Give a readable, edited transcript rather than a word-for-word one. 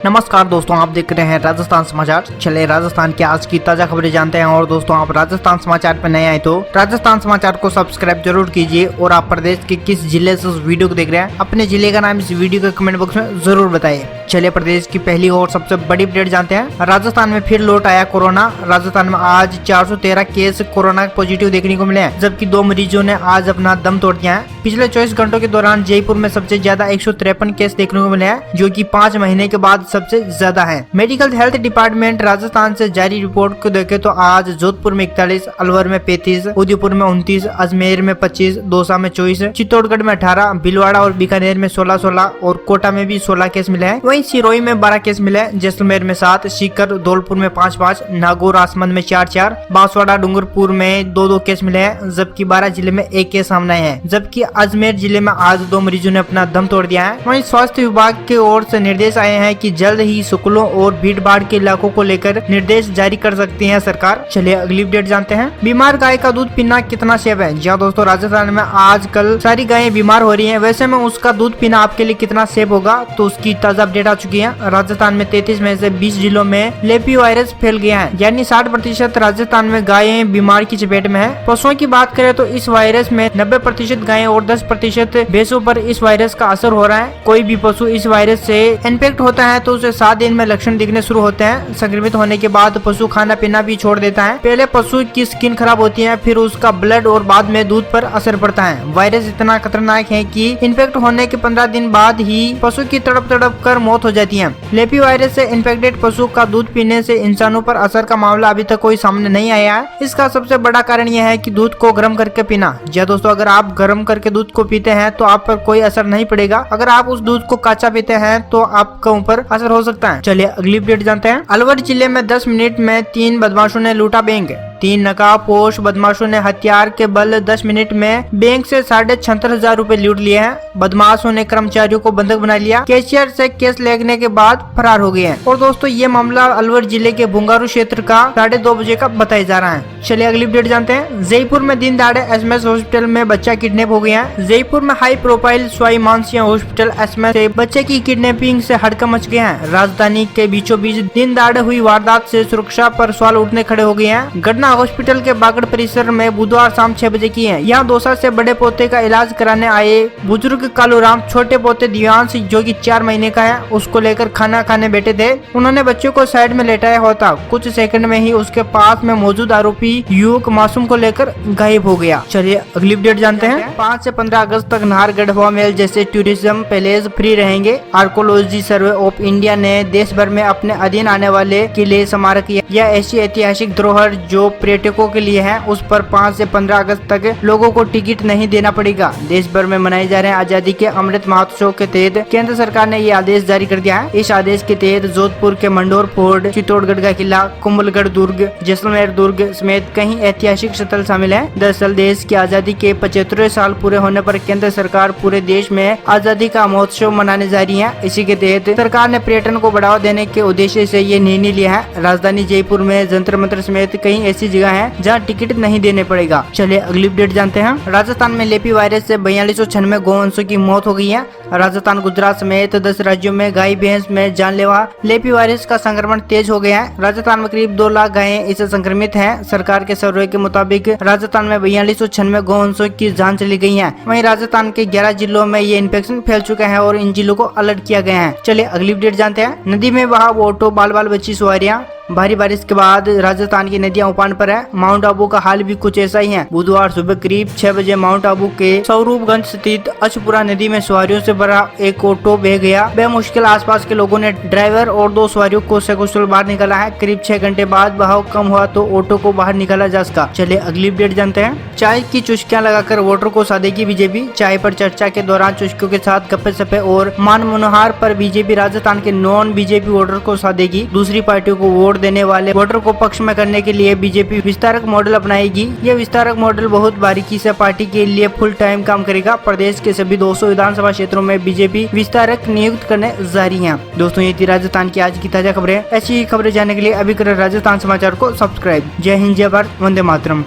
नमस्कार दोस्तों, आप देख रहे हैं राजस्थान समाचार। चले राजस्थान की आज की ताजा खबरें जानते हैं। और दोस्तों, आप राजस्थान समाचार पर नए आए तो राजस्थान समाचार को सब्सक्राइब जरूर कीजिए। और आप प्रदेश के किस जिले से उस वीडियो को देख रहे हैं, अपने जिले का नाम इस वीडियो के कमेंट बॉक्स में जरूर बताइए। चलिए प्रदेश की पहली और सबसे बड़ी अपडेट जानते हैं। राजस्थान में फिर लौट आया कोरोना। राजस्थान में आज 413 केस कोरोना पॉजिटिव देखने को मिले हैं, जबकि 2 मरीजों ने आज अपना दम तोड़ दिया है। पिछले 24 घंटों के दौरान जयपुर में सबसे ज्यादा 153 केस देखने को मिले हैं, जो कि 5 महीने के बाद सबसे ज्यादा है। मेडिकल हेल्थ डिपार्टमेंट राजस्थान से जारी रिपोर्ट को देखें तो आज जोधपुर में 41, अलवर में 35, उदयपुर में 29, अजमेर में 25, दौसा में 24, चित्तौड़गढ़ में 18, भीलवाड़ा और बीकानेर में 16 और कोटा में भी 16 केस मिले हैं। वहीं सिरोही में 12 केस मिले हैं, जैसलमेर में 7, सीकर धौलपुर में 5, नागौर राजसमंद में 4, बांसवाड़ा डूंगरपुर में 2 केस मिले हैं, जबकि 12 जिले में 1 केस सामने आए हैं। जबकि अजमेर जिले में आज 2 मरीजों ने अपना दम तोड़ दिया है। वहीं स्वास्थ्य विभाग की ओर से निर्देश आए हैं कि जल्द ही स्कूलों और भीड़ भाड़ के इलाकों को लेकर निर्देश जारी कर सकती है सरकार। चलिए अगली अपडेट जानते हैं। बीमार गाय का दूध पीना कितना सेफ है? जी हाँ दोस्तों, राजस्थान में आजकल सारी गायें बीमार हो रही हैं। वैसे में उसका दूध पीना आपके लिए कितना सेफ होगा, तो उसकी ताजा अपडेट आ चुकी है। राजस्थान में 33 में से 20 जिलों में लेपी वायरस फैल गया है, यानी 60% राजस्थान में गायें बीमार की चपेट में है। पशुओं की बात करें तो इस वायरस में 90% गायें और 10% भैंसों पर इस वायरस का असर हो रहा है। कोई भी पशु इस वायरस से इन्फेक्ट होता है तो उसे 7 दिन में लक्षण दिखने शुरू होते हैं। संक्रमित होने के बाद पशु खाना पीना भी छोड़ देता है। पहले पशु की स्किन खराब होती है, फिर उसका ब्लड और बाद में दूध पर असर पड़ता है। वायरस इतना खतरनाक है कि इन्फेक्ट होने के 15 दिन बाद ही पशु की तड़प कर मौत हो जाती है। लेपी वायरस से इन्फेक्टेड पशु का दूध पीने से इंसानों पर असर का मामला अभी तक कोई सामने नहीं आया है। इसका सबसे बड़ा कारण यह है कि दूध को गर्म करके पीना। जी दोस्तों, अगर आप गर्म करके दूध को पीते हैं तो आप पर कोई असर नहीं पड़ेगा। अगर आप उस दूध को कच्चा पीते हैं तो आपके ऊपर असर हो सकता है। चलिए अगली अपडेट जानते हैं। अलवर जिले में 10 मिनट में 3 बदमाशों ने लूटा बैंक। 3 नकाबपोश बदमाशों ने हथियार के बल 10 मिनट में बैंक से 76,500 रूपए लूट लिए हैं। बदमाशों ने कर्मचारियों को बंधक बना लिया, कैशियर से केस लेने के बाद फरार हो गए हैं। और दोस्तों, ये मामला अलवर जिले के बुंगारू क्षेत्र का 2:30 बजे का बताया जा रहा है। चलिए अगली अपडेट जानते हैं। जयपुर में दिन दहाड़े एसएमएस हॉस्पिटल में बच्चा किडनैप हो गया है। जयपुर में high profile Sawai Mansingh hospital SMS से बच्चे की किडनैपिंग से हड़कंप मच गया है। राजधानी के बीचों बीच दिन दहाड़े हुई वारदात से सुरक्षा पर सवाल उठने खड़े हो गए हैं। घटना हॉस्पिटल के बागड़ परिसर में बुधवार शाम 6 बजे की है। यहाँ दौसा से बड़े पोते का इलाज कराने आए बुजुर्ग कालूराम छोटे पोते दिव्यांश, जो कि 4 महीने का है, उसको लेकर खाना खाने बैठे थे। उन्होंने बच्चों को साइड में लेटाया होता कुछ सेकंड में ही उसके पास में मौजूद आरोपी युवक मासूम को लेकर गायब हो गया। चलिए अगली अपडेट जानते हैं। 5 से 15 अगस्त तक नाहरगढ़ हवा महल जैसे टूरिज्म पैलेस फ्री रहेंगे। आर्कोलॉजी सर्वे ऑफ इंडिया ने देश भर में अपने अधीन आने वाले किले, स्मारक या ऐसी ऐतिहासिक धरोहर जो पर्यटकों के लिए है, उस पर 5 से 15 अगस्त तक लोगों को टिकट नहीं देना पड़ेगा। देश भर में मनाए जा रहे आजादी के अमृत महोत्सव के तहत केंद्र सरकार ने ये आदेश जारी कर दिया है। इस आदेश के तहत जोधपुर के मंडोर फोर्ट, चित्तौड़गढ़ का किला, कुंभलगढ़ दुर्ग, जैसलमेर दुर्ग समेत कई ऐतिहासिक स्थल शामिल है। दरअसल देश की आजादी के 75वें साल पूरे होने पर केंद्र सरकार पूरे देश में आजादी का महोत्सव मनाने जा रही है। इसी के तहत सरकार ने पर्यटन को बढ़ावा देने के उद्देश्य से ये निर्णय लिया है। राजधानी जयपुर में जंतर मंतर समेत कई ऐसी जगह है जहाँ टिकट नहीं देने पड़ेगा। चलिए अगली अपडेट जानते हैं। राजस्थान में लेपी वायरस से 4296 गौवंशों की मौत हो गई है। राजस्थान, गुजरात समेत 10 राज्यों में गाय भैंस में जानलेवा लेपी वायरस का संक्रमण तेज हो गया है। राजस्थान में करीब 2 लाख गायें इससे संक्रमित हैं। सरकार के सर्वे के मुताबिक राजस्थान में 4296 गौवंशों की जान चली गई है। वहीं राजस्थान के 11 जिलों में ये इन्फेक्शन फैल चुका है और इन जिलों को अलर्ट किया गया है। चलिए अगली अपडेट जानते हैं। नदी में बहाव, ऑटो, बाल बच्ची सवारियां। भारी बारिश के बाद राजस्थान की नदियां उफान पर है। माउंट आबू का हाल भी कुछ ऐसा ही है। बुधवार सुबह करीब 6 बजे माउंट आबू के स्वरूपगंज स्थित अछपुरा नदी में सवारियों से भरा एक ऑटो बह गया। बेमुश्किल आसपास के लोगों ने ड्राइवर और 2 सवारियों को सकुशल बाहर निकाला है। करीब 6 घंटे बाद बहाव कम हुआ तो ऑटो को बाहर निकाला जा सका। चलिए अगली अपडेट जानते हैं। चाय की चुस्कियां लगाकर वोटर को साधेगी बीजेपी। चाय पर चर्चा के दौरान चुस्कियों के साथ गप्पे सप्पे और मान मनोहार पर बीजेपी राजस्थान के नॉन बीजेपी वोटर को साधेगी। दूसरी पार्टियों को वोट देने वाले वोटर को पक्ष में करने के लिए बीजेपी विस्तारक मॉडल अपनाएगी। ये विस्तारक मॉडल बहुत बारीकी से पार्टी के लिए फुल टाइम काम करेगा। प्रदेश के सभी 200 विधानसभा क्षेत्रों में बीजेपी विस्तारक नियुक्त करने जारी है। दोस्तों, ये थी राजस्थान की आज की ताजा खबरें। ऐसी ही खबरें जानने के लिए अभी करें राजस्थान समाचार को सब्सक्राइब। जय हिंद, जय भारत, वंदे मातरम।